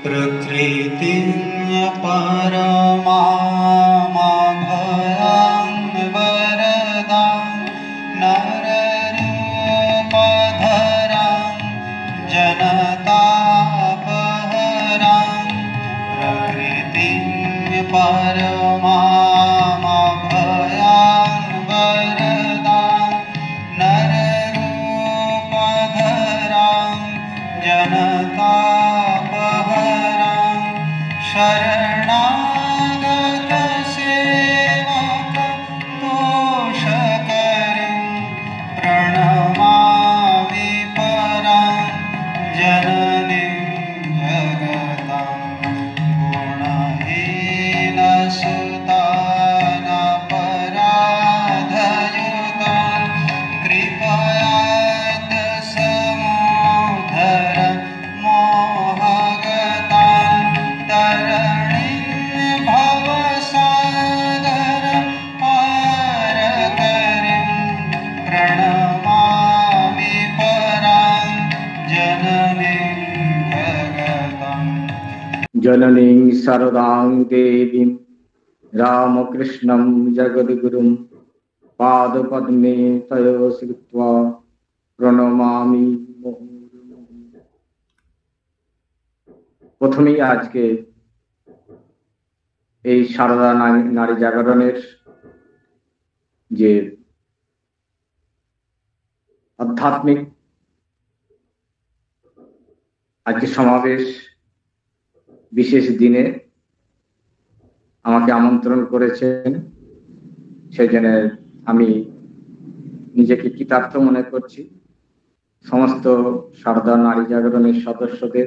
प्रकृतिं परमामभयां वरदां नररूपधरां जनतापहरां प्रकृतिं परमामभयां वरदां नररूपधरां जनता शरणागत सेवक तोषकरीं प्रणमामि परां जननीं जगतां गुणहीनसुतानपराधयुतां कृपयाद्समोधर मोहगतां तरणीं भवसागर पारकरीं प्रणमामि परां जननीं जगताम्। जननीं शारदां देवीं रामकृष्णं जगद्गुरुं पादपद्मे तयो श्रुत्वा প্রণমামি মুহুর্মুহুঃ। প্রথমেই আজকে এই সারদা নারী জাগরণের যে আধ্যাত্মিক আজকে সমাবেশ, বিশেষ দিনে আমাকে আমন্ত্রণ করেছেন, সেজন্য আমি নিজেকে কৃতার্থ মনে করছি। সমস্ত সারদা নারী জাগরণের সদস্যদের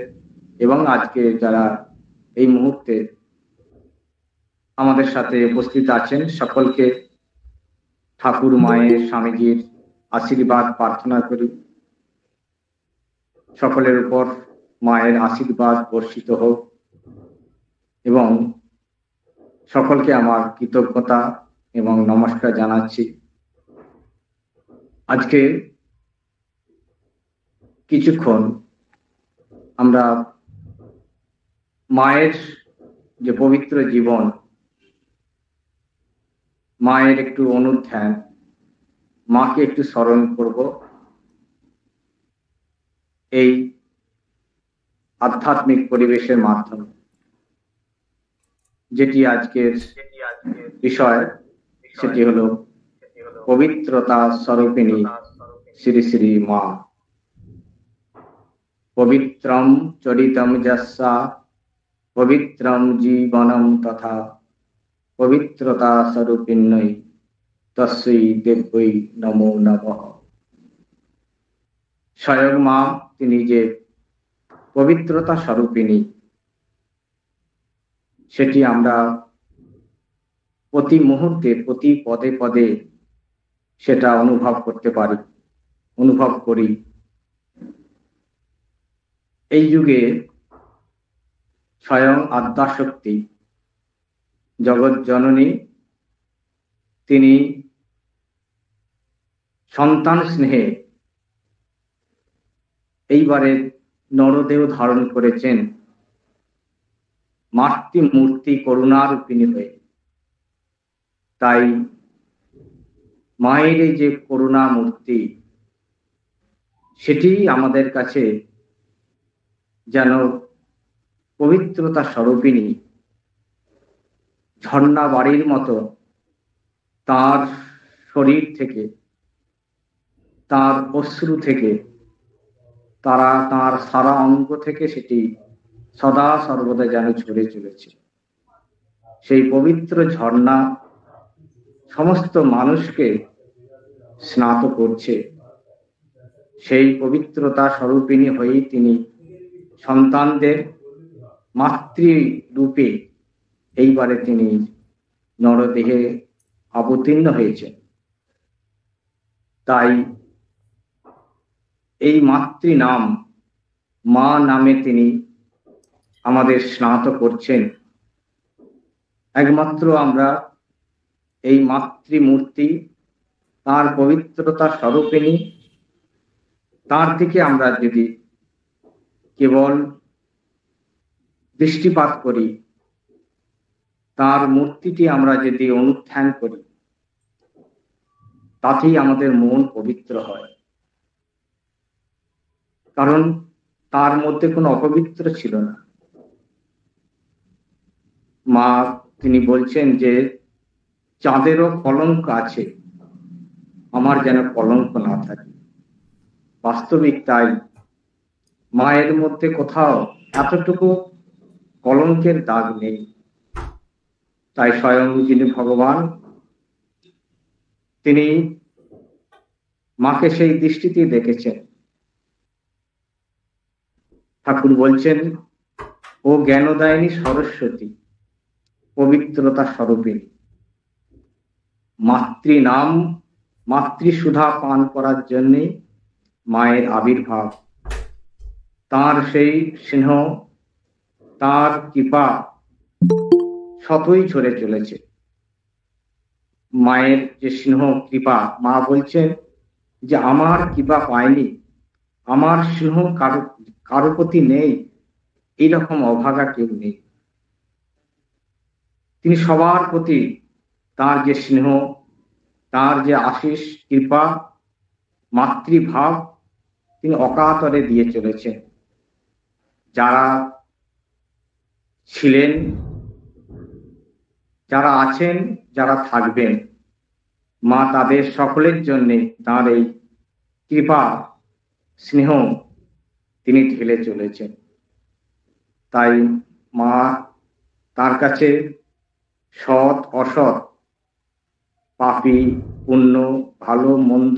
এবং আজকে যারা এই মুহূর্তে আমাদের সাথে উপস্থিত আছেন সকলকে ঠাকুর মায়ের স্বামীজির আশীর্বাদ প্রার্থনা করি। সকলের উপর মায়ের আশীর্বাদ বর্ষিত হোক এবং সকলকে আমার কৃতজ্ঞতা এবং নমস্কার জানাচ্ছি। আজকে কিছুক্ষণ আমরা মায়ের যে পবিত্র জীবন, মায়ের একটু অনুধ্যান, মাকে একটু স্মরণ করব এই আধ্যাত্মিক পরিবেশের মাধ্যমে। যেটি আজকের বিষয় সেটি হলো পবিত্রতা স্বরূপিণী শ্রী শ্রী মা। পবিত্রম চরিতম যস্যা পবিত্রম জীবনম তথা পবিত্রতা স্বরূপিণ্যই তস্যৈ দেব্যৈ নমো নমঃ। স্বয়ং মা তিনি যে পবিত্রতা স্বরূপিণী, সেটি আমরা প্রতি মুহূর্তে প্রতি পদে পদে সেটা অনুভব করতে পারি, অনুভব করি। এই যুগে স্বয়ং আদ্যাশক্তি জগৎ জননী তিনি সন্তান স্নেহে এইবারে নরদেহ ধারণ করেছেন মাতৃমূর্তি করুণারূপিণী হয়ে। তাই মায়ের এই যে করুণা মূর্তি, সেটি আমাদের কাছে যেন পবিত্রতা স্বরূপিণী ঝর্ণা বাড়ির মতো তার শরীর থেকে, তার অশ্রু থেকে, তার সারা অঙ্গ থেকে সেটি সদা সর্বদা যেন ঝরে চলেছে। সেই পবিত্র ঝর্ণা সমস্ত মানুষকে স্নাত করছে। সেই পবিত্রতা স্বরূপিণী হয়েই তিনি সন্তানদের মাতৃরূপে এইবারে তিনি নরদেহে অবতীর্ণ হয়েছেন। তাই এই মাতৃ নাম, মা নামে তিনি আমাদের স্নাত করছেন। একমাত্র আমরা এই মাতৃমূর্তি, তার পবিত্রতা স্বরূপিণী, তার থেকে আমরা যদি কেবল দৃষ্টিপাত করি, তার মূর্তিটি আমরা যদি অনুধ্যান করি, তাতেই আমাদের মন পবিত্র হয়। কারণ তার মধ্যে কোনো অপবিত্র ছিল না। মা তিনি বলছেন যে চাঁদেরও কলঙ্ক আছে, আমার যেন কলঙ্ক না থাকে। বাস্তবিক তাই, মায়ের মধ্যে কোথাও এতটুকু কলঙ্কের দাগ নেই। তাই স্বয়ং যিনি ভগবান, তিনি মাকে সেই দৃষ্টিতে দেখেছেন। ঠাকুর বলছেন, ও জ্ঞানদায়িনী সরস্বতী, পবিত্রতা স্বরূপিণী। মাতৃনাম, মাতৃসুধা পান করার জন্যে মায়ের আবির্ভাব। তার সেই স্নেহ, তার কৃপা শতই ঝরে চলেছে। মায়ের যে স্নেহ কৃপা, মা বলছেন যে আমার কৃপা পায়নি, আমার স্নেহ কারো প্রতি নেই, এইরকম অভাগা কেউ নেই। তিনি সবার প্রতি তার যে স্নেহ, তার যে আশিস কৃপা, মাতৃভাব তিনি অকাতরে দিয়ে চলেছেন। যারা ছিলেন, যারা আছেন, যারা থাকবেন, মা তাদের সকলের জন্য তার এই কৃপা স্নেহ তিনি ঢেলে চলেছেন। তাই মা তার কাছে সৎ অসৎ, পাপী পুণ্য, ভালো মন্দ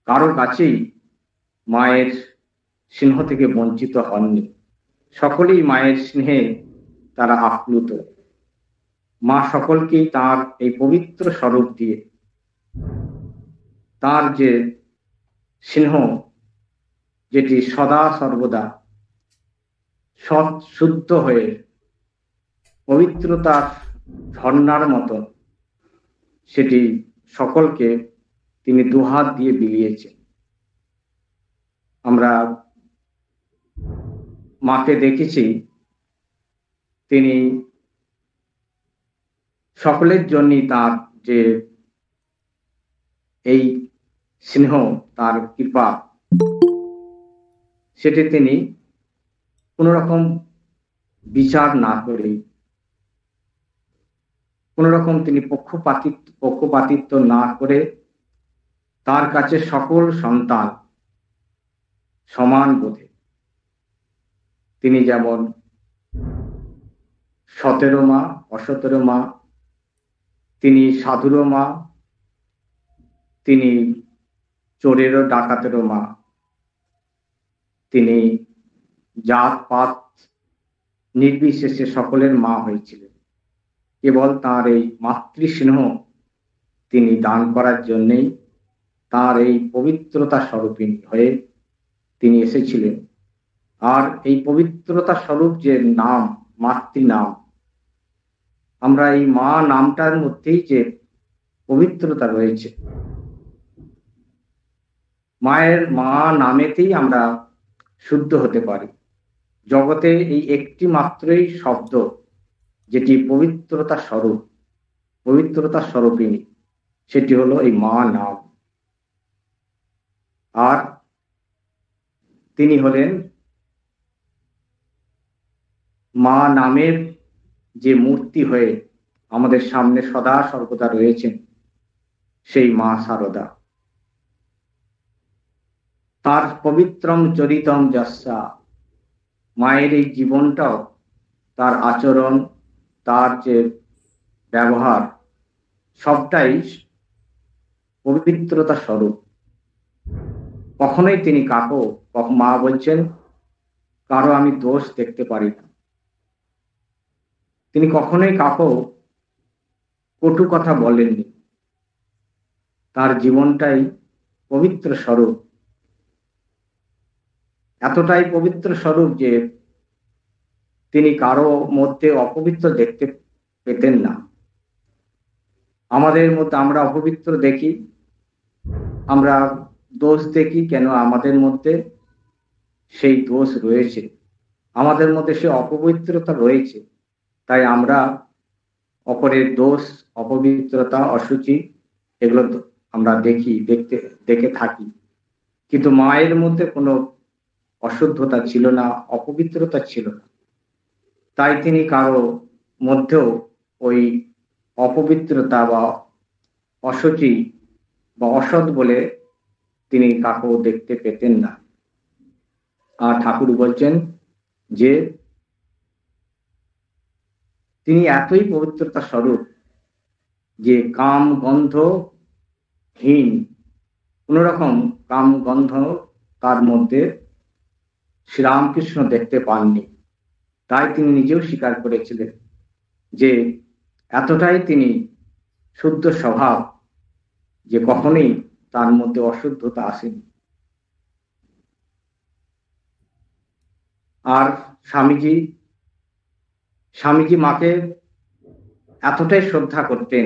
কারো কাছেই মায়ের স্নেহ থেকে বঞ্চিত হননি। সকলেই মায়ের স্নেহে তারা আপ্লুত। মা সকলকেই তার এই পবিত্র স্বরূপ দিয়ে, তার যে স্নেহ যেটি সদা সর্বদা সৎ শুদ্ধ হয়ে পবিত্রতার ঝর্ণার মতো, সেটি সকলকে তিনি দুহাত দিয়ে বিলিয়েছেন। আমরা মাকে দেখেছি, তিনি সকলের জন্যই তার যে এই স্নেহ, তার কৃপা, সেটি তিনি কোন রকম বিচার না করেই, কোন রকম তিনি পক্ষপাতিত্ব না করে তার কাছে সকল সন্তান সমান বোধে। তিনি যেমন 17 মা, অ17 মা, তিনি সাধুরও মা, তিনি চোরেরও ডাকাতেরও মা, তিনি জাত পাত নির্বিশেষে সকলের মা হয়েছিলেন। কেবল তার এই মাতৃস্নেহ তিনি দান করার জন্যেই তার এই পবিত্রতা স্বরূপিণী হয়ে তিনি এসেছিলেন। আর এই পবিত্রতা স্বরূপ যে নাম, মাতৃনাম, আমরা এই মা নামটার মধ্যেই যে পবিত্রতা রয়েছে, মায়ের মা নামেতেই আমরা শুদ্ধ হতে পারি। জগতে এই একটি মাত্রই শব্দ যেটি পবিত্রতা স্বরূপ, পবিত্রতা স্বরূপিণী, সেটি হলো এই মা নাম। আর তিনি হলেন মা নামের যে মূর্তি হয়ে আমাদের সামনে সদা সর্বদা রয়েছেন, সেই মা শারদা। তার পবিত্রম চরিতম যস্যা, মায়ের এই জীবনটাও, তার আচরণ, তার যে ব্যবহার, সবটাই পবিত্রতা স্বরূপ। কখনোই তিনি মা বলছেন, কারো আমি দোষ দেখতে পারি না। তিনি কখনোই কাকো কটু কথা বলেননি। তার জীবনটাই পবিত্র স্বরূপ, এতটাই পবিত্র স্বরূপ যে তিনি কারো মধ্যে অপবিত্র দেখতে পেতেন না। আমাদের মধ্যে আমরা অপবিত্র দেখি, আমরা দোষ দেখি, কেন আমাদের মধ্যে সেই দোষ রয়েছে। আমাদের মধ্যে সে অপবিত্রতা রয়েছে, তাই আমরা অপরের দোষ, অপবিত্রতা, অসুচি এগুলো আমরা দেখে থাকি। কিন্তু মায়ের মধ্যে কোনো অশুদ্ধতা ছিল না, অপবিত্রতা ছিল না, তাই তিনি কারো মধ্যেও ওই অপবিত্রতা বা অসুচি বা অসৎ বলে তিনি কাকেও দেখতে পেতেন না। আর ঠাকুর বলছেন যে তিনি এতই পবিত্রতা স্বরূপ যে কাম গন্ধহীন, কোন রকম কাম গন্ধ তার মধ্যে শ্রীরামকৃষ্ণ দেখতে পাননি। তাই তিনি নিজেও স্বীকার করেছিলেন যে এতটাই তিনি শুদ্ধ স্বভাব যে কখনোই তার মধ্যে অশুদ্ধতা আসেনি। আর স্বামীজি মাকে এতটাই শ্রদ্ধা করতেন,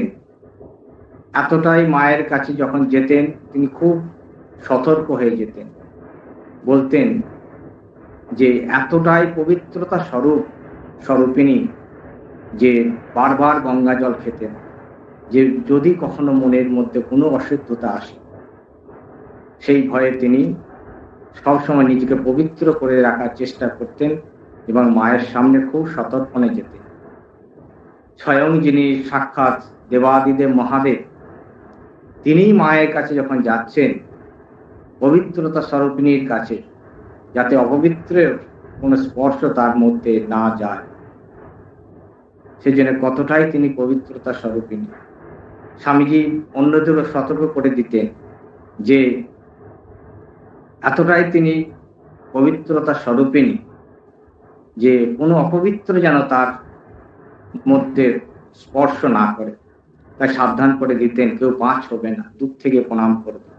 এতটাই মায়ের কাছে যখন যেতেন তিনি খুব সতর্ক হয়ে যেতেন, বলতেন যে এতটাই পবিত্রতা স্বরূপিণী যে বারবার গঙ্গা জল খেতেন, যে যদি কখনো মনের মধ্যে কোনো অশুদ্ধতা আসে সেই ভয়ে তিনি সবসময় নিজেকে পবিত্র করে রাখার চেষ্টা করতেন এবং মায়ের সামনে খুব সতর্পণে যেতেন। স্বয়ং যিনি সাক্ষাৎ দেবাদিদেব মহাদেব, তিনি মায়ের কাছে যখন যাচ্ছেন পবিত্রতা স্বরূপিণীর কাছে, যাতে অপবিত্রের কোনো স্পর্শ তার মধ্যে না যায়, সেজন্য কতটাই তিনি পবিত্রতা স্বরূপিণী। স্বামীজি অন্যদেরও সতর্ক করে দিতেন যে এতটাই তিনি পবিত্রতা স্বরূপিণী যে কোনো অপবিত্র যেন তার মধ্যে স্পর্শ না করে, তাই সাবধান করে দিতেন কেউ পাঁচ হবে না, দূর থেকে প্রণাম করবে,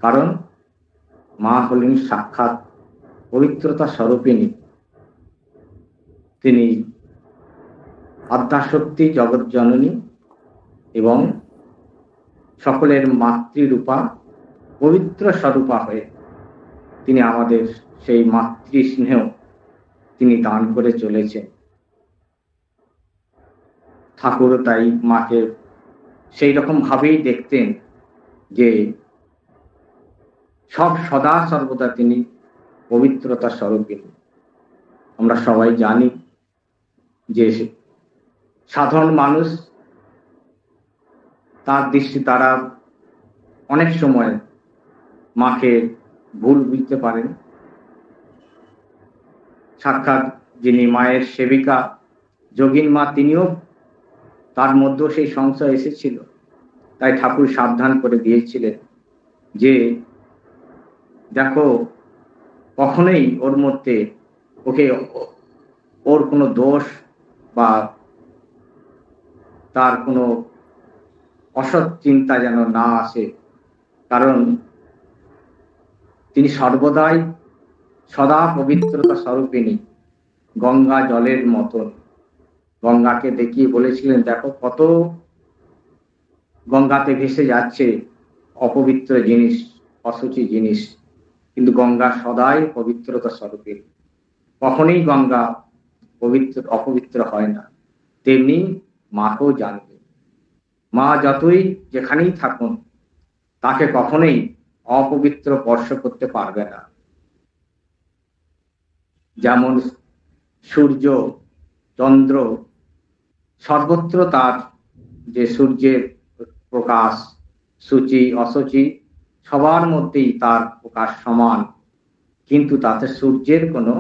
কারণ মা হলেন সাক্ষাৎ পবিত্রতা স্বরূপিণী। তিনি আদ্যাশক্তি, জগৎ জননী এবং সকলের মাতৃরূপা, পবিত্র স্বরূপা হয়ে তিনি আমাদের সেই মাতৃ স্নেহ তিনি দান করে চলেছেন। ঠাকুর তাই মাকে সেই রকম ভাবেই দেখতেন যে সদা সর্বদা তিনি পবিত্রতা স্বরূপিণী। আমরা সবাই জানি যে সাধারণ মানুষ তার দৃষ্টি তারা অনেক সময় মাকে ভুল বুঝতে পারেন। সাক্ষাৎ যিনি মায়ের সেবিকা যোগিন মা, তিনিও তার মধ্যেও সেই সংশয় এসেছিল, তাই ঠাকুর সাবধান করে দিয়েছিলেন যে দেখো কখনোই ওর মধ্যে ওর কোনো দোষ বা তার কোনো অসৎ চিন্তা যেন না আসে, কারণ তিনি সর্বদাই সদা পবিত্রতা স্বরূপিণী, গঙ্গা জলের মতন। গঙ্গাকে দেখিয়ে বলেছিলেন দেখো কত গঙ্গাতে ভেসে যাচ্ছে অপবিত্র জিনিস, অসুচি জিনিস, কিন্তু গঙ্গা সদাই পবিত্রতা স্বরূপিণী, কখনোই গঙ্গা অপবিত্র হয় না। তেমনি মাকেও জানবে, মা যতই যেখানেই থাকুন তাকে কখনোই অপবিত্র স্পর্শ করতে পারবে না। যেমন সূর্য, চন্দ্র, সর্বত্র তার যে সূর্যের প্রকাশ, সূচি অসুচি সবার মধ্যেই তার প্রকাশ সমান, কিন্তু তাতে সূর্যের কোনো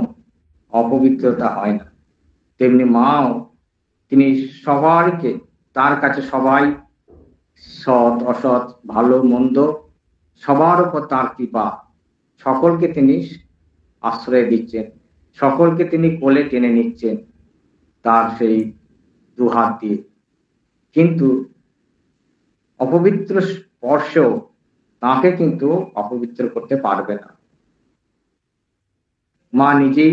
অপবিত্রতা হয় না। তেমনি মাও তিনি সবাইকে, তার কাছে সবাই সৎ অসৎ ভালো মন্দ সবার উপর তার কৃপা, সকলকে তিনি আশ্রয় দিচ্ছেন, সকলকে তিনি কোলে টেনে নিচ্ছেন তার সেই দুহাত দিয়ে, কিন্তু অপবিত্র স্পর্শ তাকে কিন্তু অপবিত্র করতে পারবে না। মা নিজেই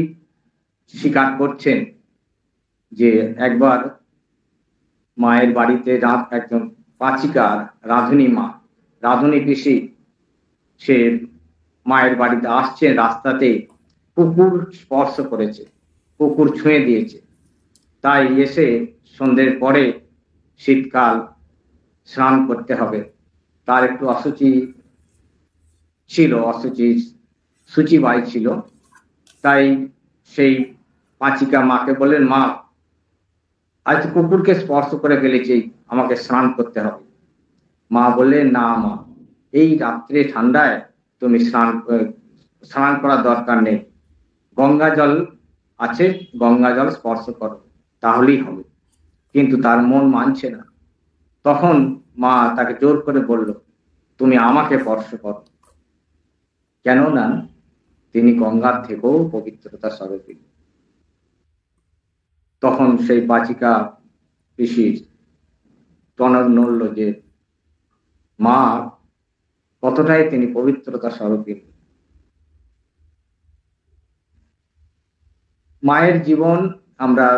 স্বীকার করছেন যে একবার মায়ের বাড়িতে একজন পাচিকার রাধুনী পিসি, সে মায়ের বাড়িতে আসছেন, রাস্তাতে কুকুর স্পর্শ করেছে, কুকুর ছুঁয়ে দিয়েছে, তাই এসে সন্ধ্যের পরে শীতকাল স্নান করতে হবে। তার একটু অসুচি ছিল, সূচিবাই ছিল। তাই সেই পাঁচিকা মাকে বললেন, মা আজ কুকুরকে স্পর্শ করে ফেলেছি, আমাকে স্নান করতে হবে। মা বললেন, না মা, এই রাত্রে ঠান্ডায় তুমি স্নান করার দরকার নেই, গঙ্গা জল আছে, গঙ্গা জল স্পর্শ করো, তাহলেই হবে। কিন্তু তার মন মানছে না। তখন মা তাকে জোর করে বলল, তুমি আমাকে স্পর্শ করো, কেননা তিনি গঙ্গার থেকেও পবিত্রতা স্বরূপী। তখন সেই পাচিকা পিসির টনক নড়ল যে মা কতটাই তিনি পবিত্রতা স্বরূপী। মায়ের জীবন আমরা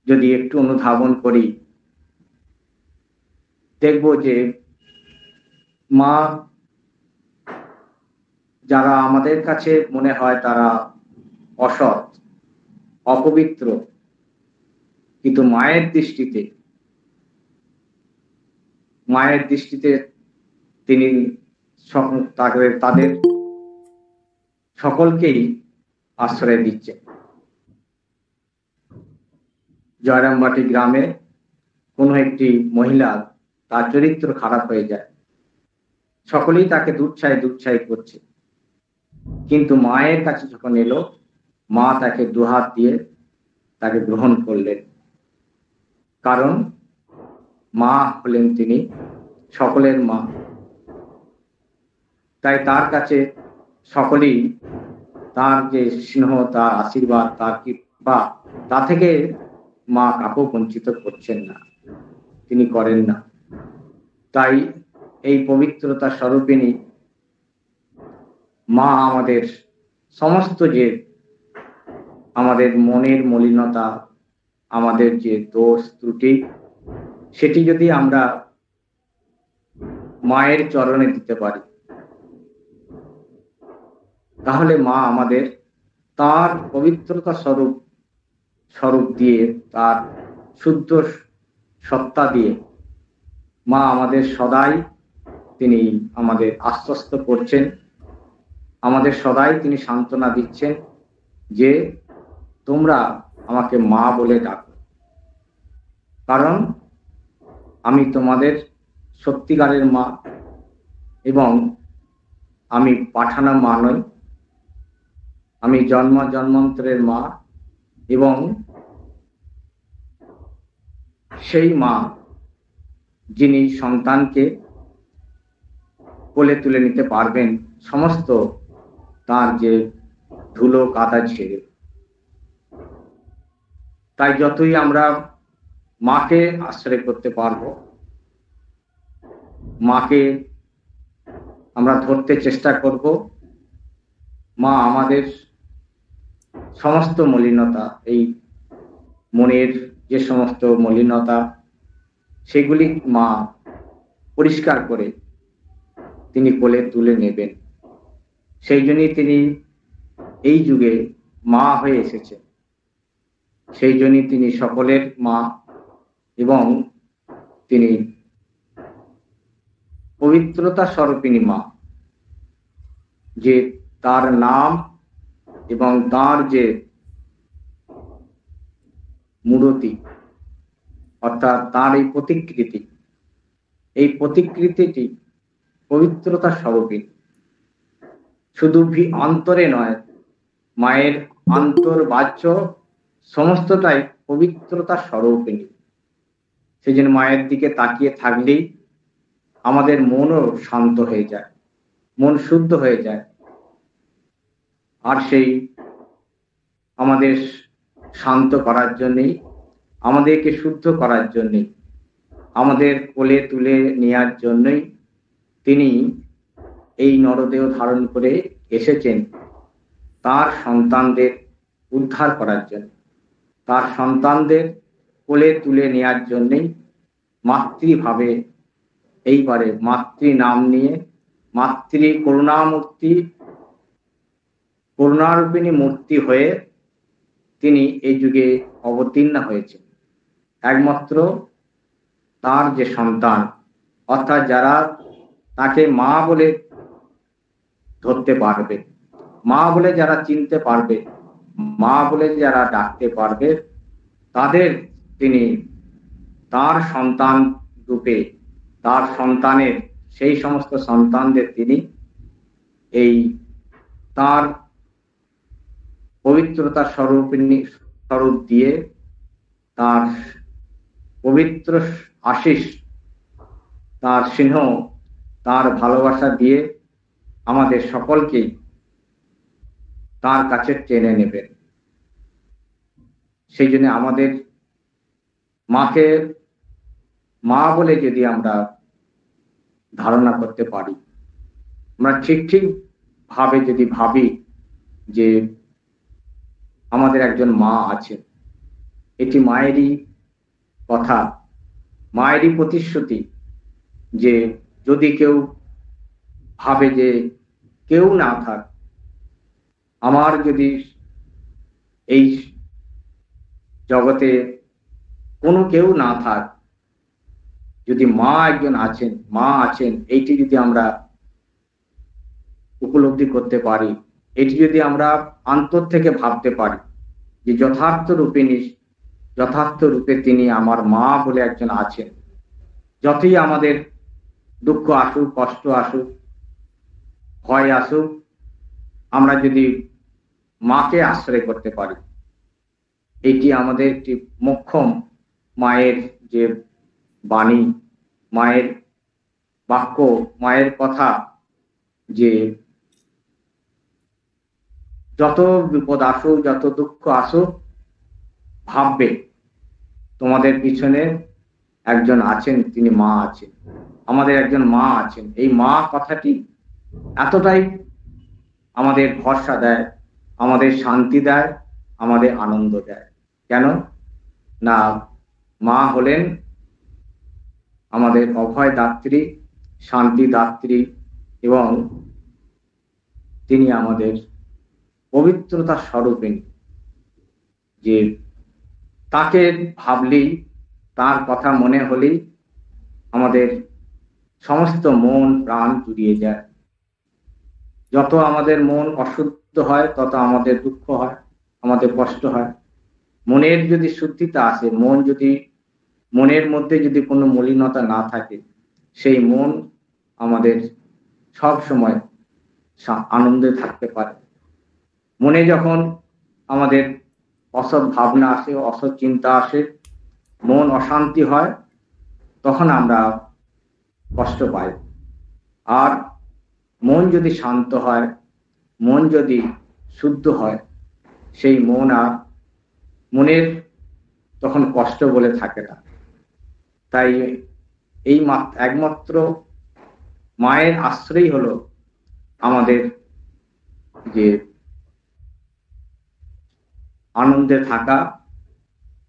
যদি একটু অনুধাবন করি, দেখব যে মা যারা আমাদের কাছে মনে হয় তারা অসৎ, অপবিত্র, কিন্তু মায়ের দৃষ্টিতে তিনি তাদের সকলকেই আশ্রয় দিচ্ছেন। জয়রামবাটি গ্রামে কোনো একটি মহিলা, তার চরিত্র খারাপ হয়ে যায়, সকলেই তাকে দুচ্ছাই করছে, কিন্তু মায়ের কাছে যখন এলো, মা তাকে দুহাত দিয়ে তাকে গ্রহণ করলেন। কারণ মা হলেন তিনি সকলের মা। তাই তার কাছে সকলেই তার যে স্নেহ, তার আশীর্বাদ, তার কৃপা, তা থেকে মা কাউকে বঞ্চিত করছেন না, তিনি করেন না। তাই এই পবিত্রতা স্বরূপিণী মা আমাদের সমস্ত যে আমাদের মনের মলিনতা, আমাদের যে দোষ ত্রুটি, সেটি যদি আমরা মায়ের চরণে দিতে পারি, তাহলে মা আমাদের তার পবিত্রতা স্বরূপ দিয়ে, তার শুদ্ধ সত্তা দিয়ে মা আমাদের সদাই তিনি আমাদের আশ্বস্ত করছেন, আমাদের সদাই তিনি সান্ত্বনা দিচ্ছেন যে তোমরা আমাকে মা বলে ডাকো, কারণ আমি তোমাদের সত্যিকারের মা, এবং আমি পাঠানো মা নই, আমি জন্মান্তরের মা, এবং সেই মা যিনি সন্তানকে কোলে তুলে নিতে পারবেন সমস্ত তার যে ধুলো কাদা ছেড়ে। তাই যতই আমরা মাকে আশ্রয় করতে পারবো, মাকে আমরা ধরতে চেষ্টা করব, মা আমাদের সমস্ত মলিনতা, এই মনের যে সমস্ত মলিনতা, সেগুলি মা পরিষ্কার করে তিনি কোলে তুলে নেবেন। সেই জন্যই তিনি এই যুগে মা হয়ে এসেছেন, সেই জন্যই তিনি সকলের মা, এবং তিনি পবিত্রতা স্বরূপিণী মা, যে তার নাম এবং তার যে মূরতি, অর্থাৎ তার এই প্রতিকৃতিটি পবিত্রতা স্বরূপিণী। শুধু অন্তরে নয়, মায়ের অন্তর্বাহ্য সমস্তটাই পবিত্রতা স্বরূপিণী। সেই জন্য মায়ের দিকে তাকিয়ে থাকলেই আমাদের মনও শান্ত হয়ে যায়, মন শুদ্ধ হয়ে যায়। আর সেই আমাদের শান্ত করার জন্যই, আমাদেরকে শুদ্ধ করার জন্যই, আমাদের কোলে তুলে নেওয়ার জন্যই তিনি এই নরদেহ ধারণ করে এসেছেন, তার সন্তানদের উদ্ধার করার জন্য, তার সন্তানদের কোলে তুলে নেওয়ার জন্যই মাতৃভাবে এইবারে মাতৃ নাম নিয়ে, মাতৃ করুণারূপিণী মূর্তি হয়ে তিনি এই যুগে অবতীর্ণ হয়েছেন। একমাত্র তার যে সন্তান, অর্থাৎ যারা তাকে মা বলে ধরতে পারবে, মা বলে যারা চিনতে পারবে, মা বলে যারা ডাকতে পারবে, তাদের তিনি তার সন্তান রূপে, তার সন্তানের সেই সমস্ত সন্তানদের তিনি এই তার পবিত্রতা স্বরূপ দিয়ে তার পবিত্র আশিস, তার স্নেহ, তার ভালোবাসা দিয়ে আমাদের সকলকেই তার কাছে টেনে নেবেন। সেই জন্য আমাদের মাকে মা বলে যদি আমরা ধারণা করতে পারি, আমরা ঠিক ভাবে যদি ভাবি যে আমাদের একজন মা আছেন, এটি মায়েরই কথা, মায়েরই প্রতিশ্রুতি যে যদি কেউ ভাবে যে কেউ না থাক, আমার যদি এই জগতে কোনো কেউ না থাক, যদি মা একজন আছেন, মা আছেন, এইটি যদি আমরা উপলব্ধি করতে পারি, এটি যদি আমরা অন্তর থেকে ভাবতে পারি যে যথার্থ রূপে তিনি আমার মা বলে একজন আছেন, যতই আমাদের দুঃখ আসুক, কষ্ট আসুক, ভয় আসুক, আমরা যদি মাকে আশ্রয় করতে পারি, এটি আমাদের একটি মোক্ষম মায়ের যে বাণী, মায়ের বাক্য, মায়ের কথা, যে যত বিপদ আসুক, যত দুঃখ আসুক, ভাববে তোমাদের পিছনে একজন আছেন, তিনি মা আছেন, আমাদের একজন মা আছেন। এই মা কথাটি এতটাই আমাদের ভরসা দেয়, আমাদের শান্তি দেয়, আমাদের আনন্দ দেয়। কেন না, মা হলেন আমাদের অভয় দাত্রী, শান্তি দাত্রী, এবং তিনি আমাদের পবিত্রতা স্বরূপিণী, যে তাকে ভাবলেই, তার কথা মনে হলেই আমাদের সমস্ত মন প্রাণ জুড়িয়ে যায়। যত আমাদের মন অশুদ্ধ হয়, তত আমাদের দুঃখ হয়, আমাদের কষ্ট হয়। মনের যদি শুদ্ধিতা আসে, মনের মধ্যে যদি কোনো মলিনতা না থাকে, সেই মন আমাদের সব সময় আনন্দে থাকতে পারে। মনে যখন আমাদের অসৎ ভাবনা আসে, অসৎ চিন্তা আসে, মন অশান্তি হয়, তখন আমরা কষ্ট পাই। আর মন যদি শান্ত হয়, মন যদি শুদ্ধ হয়, সেই মন আর মনের তখন কষ্ট বলে থাকে না। তাই এই একমাত্র মায়ের আশ্রয় হলো আমাদের যে আনন্দে থাকা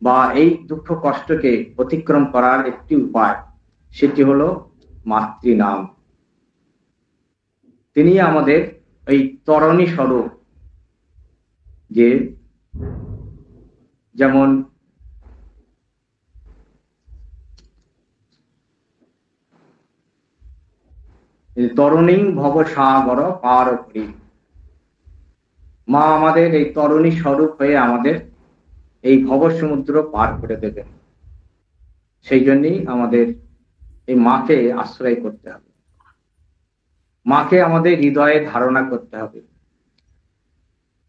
বা এই দুঃখ কষ্টকে অতিক্রম করার একটি উপায়, সেটি হলো মাতৃনাম। তিনি আমাদের এই তরণী স্বরূপ, যে যেমন তরণী ভবসাগর পার করি, মা আমাদের এই তরণী স্বরূপ হয়ে আমাদের এই ভব সমুদ্র পার করে দেবেন। সেই জন্যই আমাদের এই মাকে আশ্রয় করতে হবে, মাকে আমাদের হৃদয়ে ধারণা করতে হবে।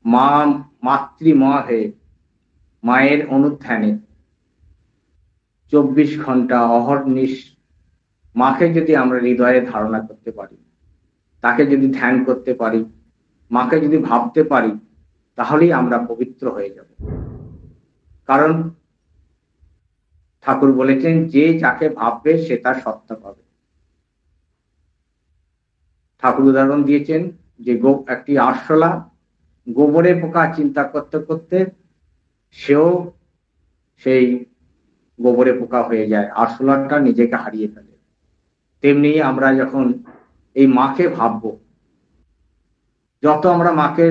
মা মাতৃমা হয়ে মায়ের অনুধ্যানে 24 ঘন্টা অহর্নিশ মাকে যদি আমরা হৃদয়ে ধারণা করতে পারি, তাকে যদি ধ্যান করতে পারি, মাকে যদি ভাবতে পারি, তাহলেই আমরা পবিত্র হয়ে যাব। কারণ ঠাকুর বলেছেন, যে যাকে ভাববে সে তার সত্তা পাবে। ঠাকুর উদাহরণ দিয়েছেন যে একটি আরশোলা গোবরে পোকা চিন্তা করতে করতে সেও সেই গোবরে পোকা হয়ে যায়, আরশোলাটা নিজেকে হারিয়ে ফেলে। তেমনি আমরা যখন এই মাকে ভাববো, যত আমরা মাকে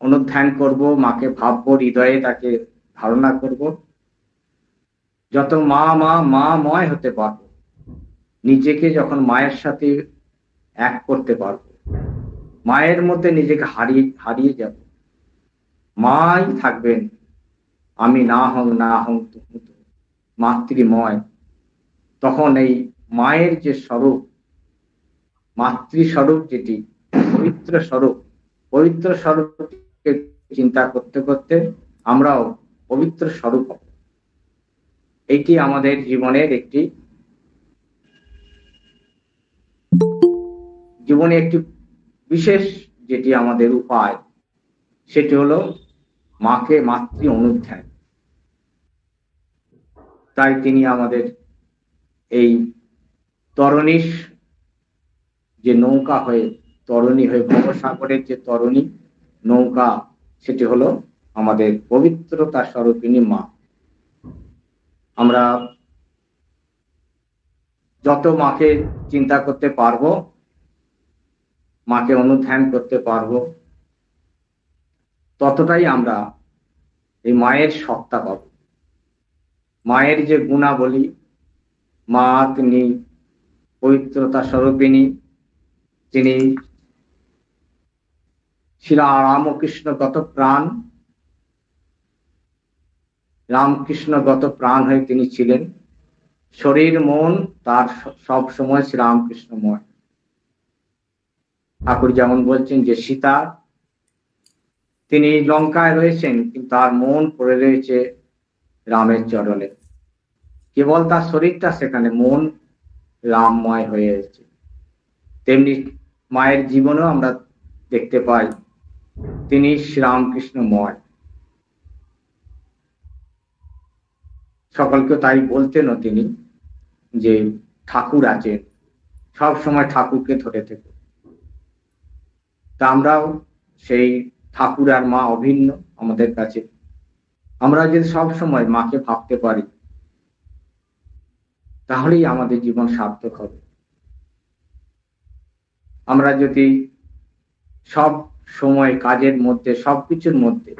অনুধ্যান করব, মাকে ভাববো, হৃদয়ে তাকে ধারণা করব, যত মাময় হতে পারবো, নিজেকে যখন মায়ের সাথে এক করতে পারবো, মায়ের মধ্যে নিজেকে হারিয়ে যাব, মাই থাকবেন, আমি না হং তুহু তু, মাতৃময়। তখন এই মায়ের যে স্বরূপ, মাতৃস্বরূপ যেটি পবিত্র স্বরূপকে চিন্তা করতে করতে আমরাও পবিত্র স্বরূপ হব। এইটি আমাদের জীবনের একটি বিশেষ যেটি আমাদের উপায়, সেটি হলো মাকে মাতৃ অনুধ্যান। তাই তিনি আমাদের এই তরণীর যে নৌকা হয়ে, তরণী হয়ে, ভবসাগরের যে তরণী নৌকা, সেটি হলো আমাদের পবিত্রতা স্বরূপিণী মা। আমরা যত মাকে চিন্তা করতে পারবো, মাকে অনুধ্যান করতে পারবো, ততটাই আমরা এই মায়ের সত্তা পাব। মায়ের যে গুণাবলী, মা তিনি পবিত্রতা স্বরূপিণী, তিনি রামকৃষ্ণগত প্রাণ হয়ে তিনি ছিলেন। শরীর মন তার সব সময় শ্রীরামকৃষ্ণময়। ঠাকুর যেমন বলছেন যে সীতা, তিনি লঙ্কায় রয়েছেন কিন্তু তার মন পড়ে রয়েছে রামের চরণে, কেবল তার শরীরটা সেখানে, মন রামময় হয়ে রয়েছে। তেমনি মায়ের জীবনেও আমরা দেখতে পাই তিনি শ্রীরামকৃষ্ণময়। সকলকে তাই বলতেনও তিনি যে ঠাকুর আছেন, সব সময় ঠাকুরকে ধরে থেকো। তা আমরাও সেই ঠাকুর আর মা অভিন্ন আমাদের কাছে। আমরা যদি সব সময় মাকে ভাবতে পারি, তাহলেই আমাদের জীবন সার্থক হবে। আমরা যদি সব সময় কাজের মধ্যে, সবকিছুর মধ্যে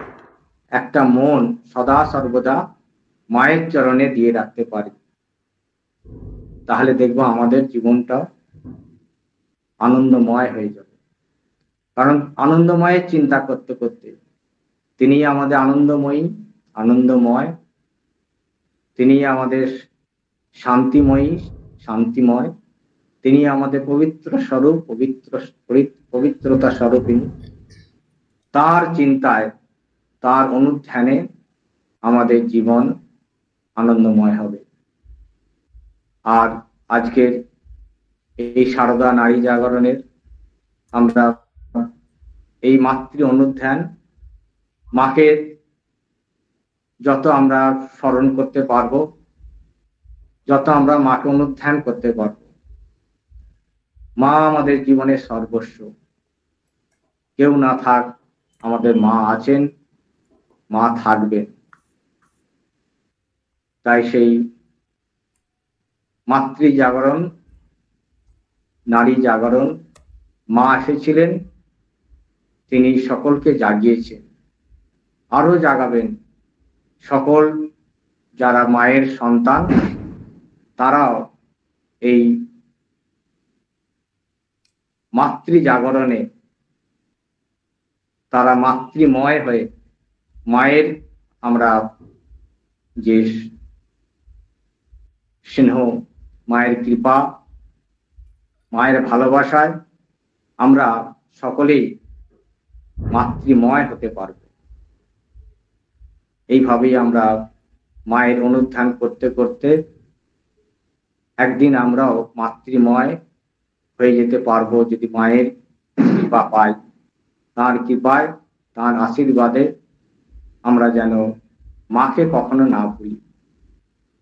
একটা মন সদা সর্বদা মায়ের চরণে দিয়ে রাখতে পারি, তাহলে দেখবো আমাদের জীবনটা আনন্দময় হয়ে যাবে। কারণ আনন্দময়ের চিন্তা করতে করতে তিনি আমাদের আনন্দময়, তিনি আমাদের শান্তিময়, তিনি আমাদের পবিত্র স্বরূপ, পবিত্রতা স্বরূপিণী। তার চিন্তায়, তার অনুধ্যানে আমাদের জীবন আনন্দময় হবে। আর আজকের এই সারদা নারী জাগরণের আমরা এই মাতৃ অনুধ্যান, মাকে যত আমরা স্মরণ করতে পারবো, যত আমরা মাকে অনুধ্যান করতে পারবো, মা আমাদের জীবনের সর্বস্ব। কেউ না থাক, আমাদের মা আছেন, মা থাকবেন। তাই সেই মাতৃ জাগরণ, নারী জাগরণ, মা এসেছিলেন, তিনি সকলকে জাগিয়েছেন, আরো জাগাবেন। সকল যারা মায়ের সন্তান, তারাও এই মাতৃ জাগরণে তারা মাতৃময় হয়ে, মায়ের আমরা যে স্নেহ, মায়ের কৃপা, মায়ের ভালোবাসায় আমরা সকলেই মাতৃময় হতে পারব। এইভাবেই আমরা মায়ের অনুধ্যান করতে করতে একদিন আমরাও মাতৃময় হয়ে যেতে পারবো, যদি মায়ের কৃপা পাই। তার কৃপায়, তার আশীর্বাদে আমরা যেন মাকে কখনো না ভুলি।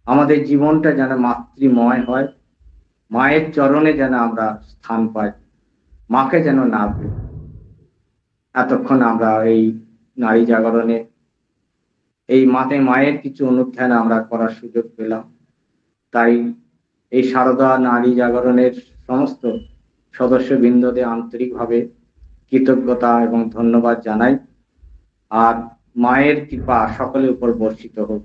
আমাদের জীবনটা যেন মাতৃময় হয়, মায়ের চরণে যেন আমরা স্থান পাই, মাকে যেন না ভুলি। এতক্ষণ আমরা এই নারী জাগরণে এই মায়ের কিছু অনুধ্যান আমরা করার সুযোগ পেলাম। তাই এই সারদা নারী জাগরণের সমস্ত সদস্যবৃন্দদের আন্তরিকভাবে কৃতজ্ঞতা এবং ধন্যবাদ জানাই। আর মায়ের কৃপা সকলের উপর বর্ষিত হোক।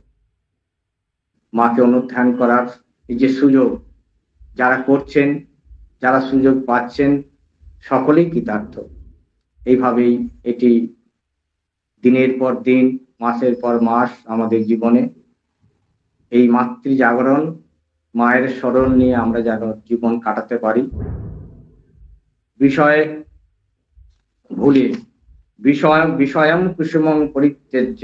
মাকে অনুধ্যান করার এই যে সুযোগ যারা করছেন, যারা সুযোগ পাচ্ছেন, সকলেই কৃতার্থ। এইভাবেই এটি দিনের পর দিন, মাসের পর মাস আমাদের জীবনে এই মাতৃ জাগরণ, মায়ের স্মরণ নিয়ে আমরা যেন জীবন কাটাতে পারি। বিষয়ে ভুলে বিষয়ং কুসুমং পরিত্যজ্য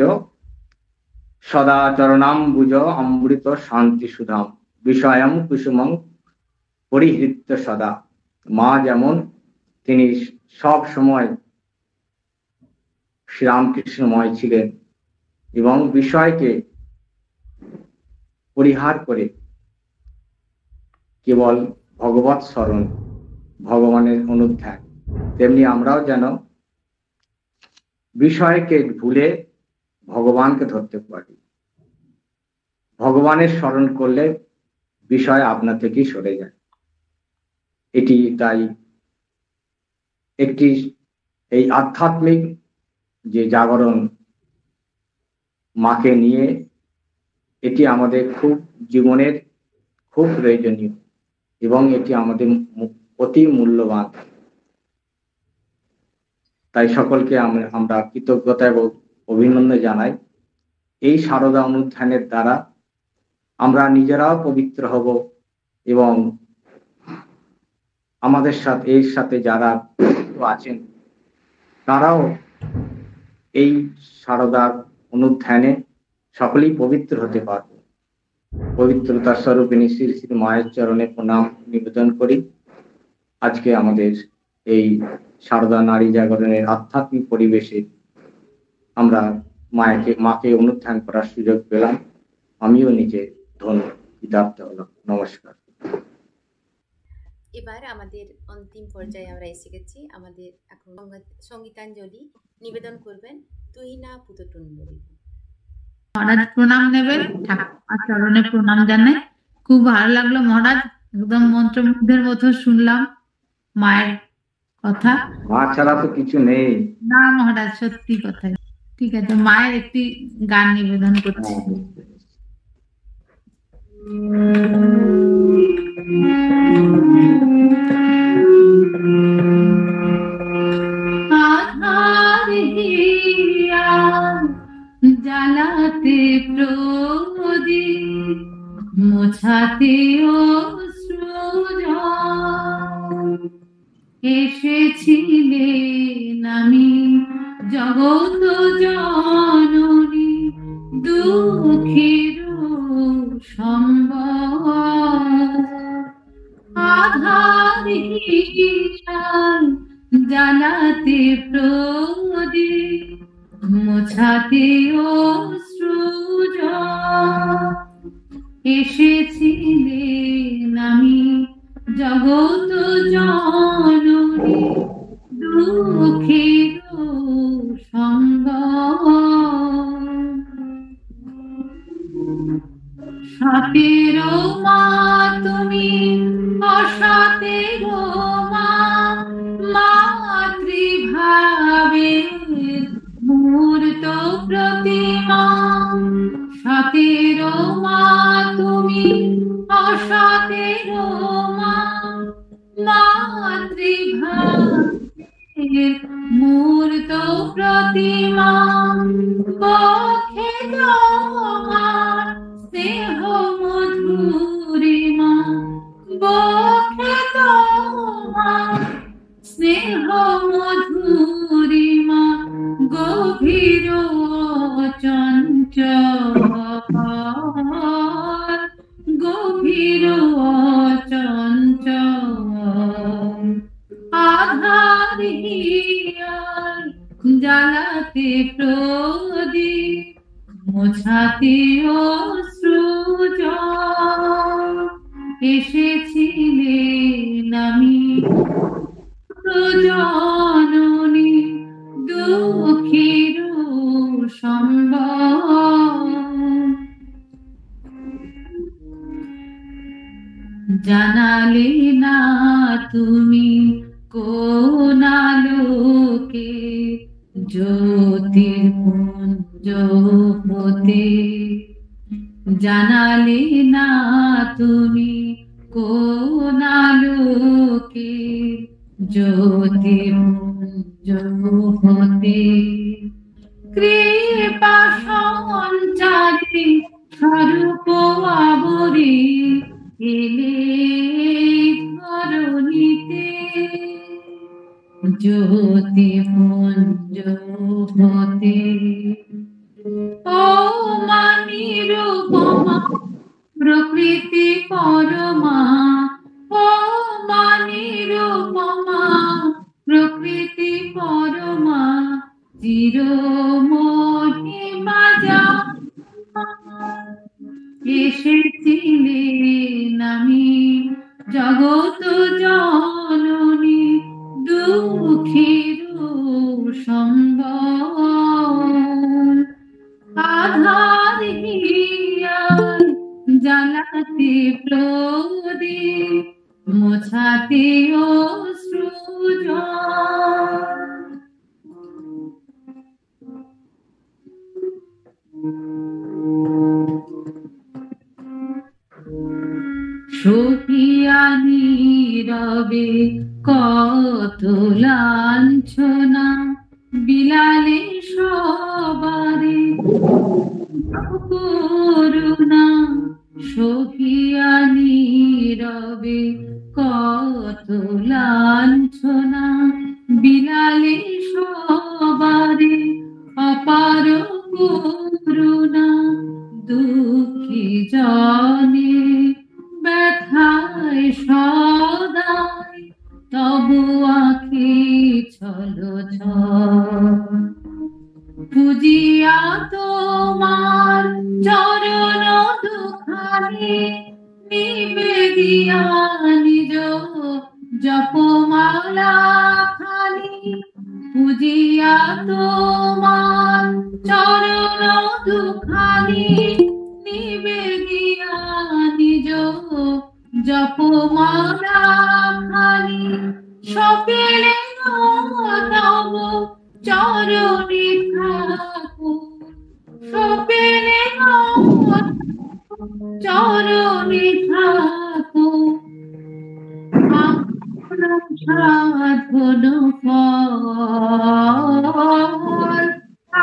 সদা চরণাম্বুজ অমৃত শান্তি সুধাম। বিষয়ং কুসুমং পরিহৃত্য সদা। মা যেমন তিনি সব সময় শ্রীরামকৃষ্ণময় ছিলেন এবং বিষয়কে পরিহার করে কেবল ভগবৎ স্মরণ, ভগবানের অনুধ্যান, তেমনি আমরাও যেন বিষয়কে ভুলে ভগবানকে ধরতে পারি। ভগবানের স্মরণ করলে বিষয় আপনা থেকেই সরে যায়। এটি তাই একটি এই আধ্যাত্মিক যে জাগরণ মাকে নিয়ে, এটি আমাদের খুব জীবনের খুব প্রয়োজনীয় এবং এটি আমাদের অতি মূল্যবান। তাই সকলকে আমরা কৃতজ্ঞতা এবং অভিনন্দন জানাই। এই সারদা অনুধ্যানের দ্বারা আমরা নিজেরাও পবিত্র হব এবং আমাদের সাথে এর সাথে যারা আছেন তারাও এই সারদার অনুধ্যানে সকলেই পবিত্র হতে পারবে। পবিত্রতার স্বরূপিণী শ্রী শ্রী মায়ের চরণে প্রণাম নিবেদন করি। আজকে আমাদের এই সারদা নারী জাগরণের আধ্যাত্মিক পরিবেশে আমরা মাকে অনুধ্যান করার সুযোগ পেলাম। আমিও নিজে ধন্য, কৃতার্থ হলাম। নমস্কার। এবার আমাদের অন্তিম পর্যায়ে আমরা এসে গেছি। আমাদের এখন সঙ্গীতাঞ্জলি নিবেদন করবেন তুহিনা পুতটুন্ডলী। মহারাজ প্রণাম নেবেন, ঠাকুমার চরণে প্রণাম জানাই। খুব ভালো লাগলো মহারাজ, একদম মন্ত্রমুগ্ধের মতো শুনলাম মায়ের কথা। মা ছাড়া তো কিছু নেই। না মহারাজ, সত্যি কথা। ঠিক আছে, মায়ের একটি গান নিবেদন করছি। জ্বালাতে প্রদীপ, মোছাতে অশ্রুজল, এসেছিলেন আমি জগত জননী, দুঃখের সম্বল। আধার জ্বালাতে প্রদীপ, মোছাতে অশ্রুজল, এসেছিলেন আমি জগত জননী, দুঃখের সম্বল। সতেরো মা তুমি, অসতেরো মা, মাতৃভাবে মূর্ত প্রতিমা। সতেরো মা তুমি, অসতেরো মা, মাতৃভাবে মূর্ত প্রতিমা। পক্ষে তোমার স্নেহ মধুরিমা, পক্ষে তোমার স্নেহ মধুরিমা, গভীর চঞ্চল, গভীর চঞ্চল। আধার হিয়ার জ্বালাতে প্রদীপ, মোছাতে অশ্রুজল, এসেছিলেন আমি জননী, দুঃখের সম্বল। জানালে না তুমি কোন আলোকে জ্যোতির জানালে না তুমি কোন আলোকে জ্যোতি পুঞ্জ হতে কৃপা সঞ্চারে স্বরূপ আবরে এলে ধরণীতে জ্যোতি পুঞ্জ হতে ও নিরূপমা প্রকৃতি পরমা ও নিরূপমা প্রকৃতি পরমা চিরমহিমা এসেছিলেন আমি জগৎ জননী দুঃখীর সম্বল আধার হিয়ার জ্বালাতে প্রদীপ মোছাতে অশ্রুজল সখিয়া নীরবে কত লাঞ্ছনা বিলালে সবারে করুণা সখিয়া নীরবে কত লাঞ্ছনা বিলালে সবারে অপার করুণা দুঃখী জনে ব্যথায় সদাই তবু আঁখি ছলো পুজিয়া তোমার চরণ দুখানি নিবেদিয়া নিজ জপমালা খানি পুজিয়া তোমার চরণ দুখানি নিবেদিয়া নিজ জপমালা খানি সপেলে তব চরণে ঠাকুর সপেলে চরণে ঠাকুর সাধন ফল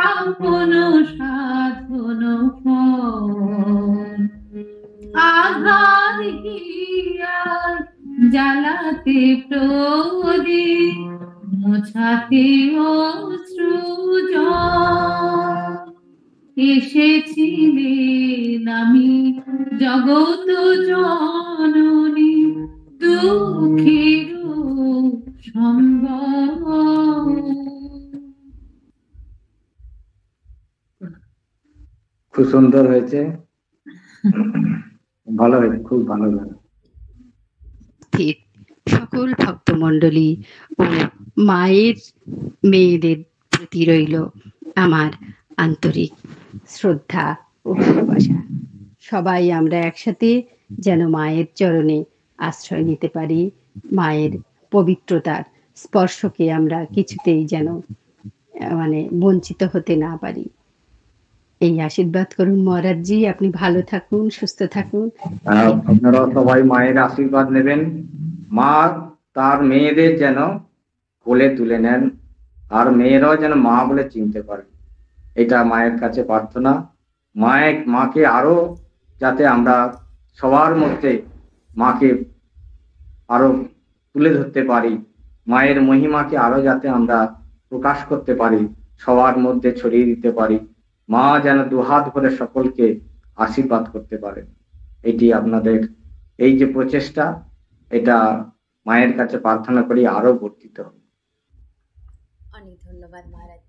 আপন সাধন ফল আধার হিয়ার জ্বালাতে প্রদীপ মোছাতে অশ্রুজল এসেছিলেন আমি জগৎ জননী দুঃখের সম্বল। খুব সুন্দর হয়েছে, ভালো হয়েছে, খুব ভালো লাগে। সকল ভক্তমণ্ডলী ও মায়ের মেয়েদের প্রতি রইল আমার আন্তরিক শ্রদ্ধা ও ভালোবাসা। সবাই আমরা একসাথে যেন মায়ের চরণে আশ্রয় নিতে পারি, মায়ের পবিত্রতার স্পর্শকে আমরা কিছুতেই যেন বঞ্চিত হতে না পারি। এই আশীর্বাদ করুন মহারাজজি, আপনি ভালো থাকুন, সুস্থ থাকুন। আপনারা সবাই মায়ের আশীর্বাদ নেবেন, মা তার মেয়েদের যেন কোলে তুলে নেন, আর মেয়েরাও যেন মা বলে চিনতে পারে, এটা মায়ের কাছে প্রার্থনা। মাকে আরো যাতে আমরা সবার মধ্যে মাকে আরো তুলে ধরতে পারি, মায়ের মহিমাকে আরো যাতে আমরা প্রকাশ করতে পারি, সবার মধ্যে ছড়িয়ে দিতে পারি, মা যেন দুহাত ভরে সকলকে আশীর্বাদ করতে পারে। এটি আপনাদের এই যে প্রচেষ্টা, এটা মায়ের কাছে প্রার্থনা করি আরো বর্ধিত। অনেক ধন্যবাদ মহারাজ।